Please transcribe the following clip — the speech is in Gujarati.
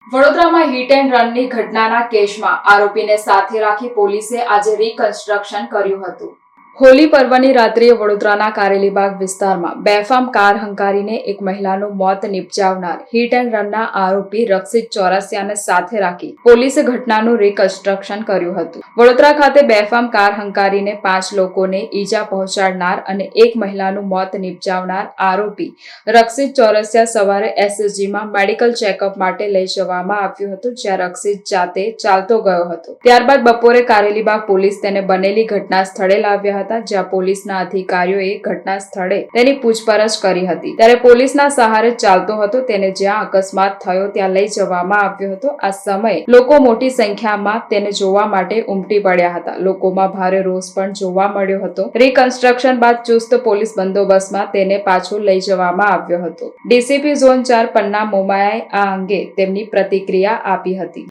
વડોદરામાં હિટ એન્ડ રનની ઘટનાના કેસમાં આરોપીને સાથે રાખી પોલીસે આજે રિકન્સ્ટ્રક્શન કર્યું હતું। હોલી પર્વની રાત્રિએ વડોદરાના કારેલીબાગ વિસ્તારમાં બેફામ કાર હંકારીને એક મહિલાનું મોત નિપજાવનાર હિટ એન્ડ રનના આરોપી રક્ષિત ચોરસિયાને સાથે રાખી પોલીસે ઘટનાનું રિકન્સ્ટ્રક્શન કર્યું હતું। વડોદરા ખાતે બેફામ કાર હંકારીને 5 લોકોને ઈજા પહોંચાડનાર અને એક મહિલાનું મોત નિપજાવનાર આરોપી રક્ષિત ચોરસિયા સવારે એસએસજીમાં મેડિકલ ચેકઅપ માટે લઈ જવામાં આવ્યું હતું, જ્યાં રક્ષિત જાતે ચાલતો ગયો હતો। ત્યારબાદ બપોરે કારેલીબાગ પોલીસ તેને બનેલી ઘટના સ્થળે લાવ્યા હતા, જ્યાં પોલીસના અધિકારીઓએ ઘટના સ્થળે તેની પૂછપરછ કરી હતી। ત્યારે પોલીસના સહારે ચાલતો હતો તેને જ્યાં અકસ્માત થયો ત્યાં લઈ જવામાં આવ્યો હતો। આ સમયે લોકો મોટી સંખ્યામાં તેને જોવા માટે ઉમટી પડ્યા હતા। લોકોમાં ભારે રોષ પણ જોવા મળ્યો હતો। રિકન્સ્ટ્રક્શન બાદ ચુસ્ત પોલીસ બંદોબસ્તમાં તેને પાછો લઈ જવામાં આવ્યો હતો। ડીસીપી ઝોન 4 પન્ના મોમાયાએ આ અંગે તેમની પ્રતિક્રિયા આપી હતી।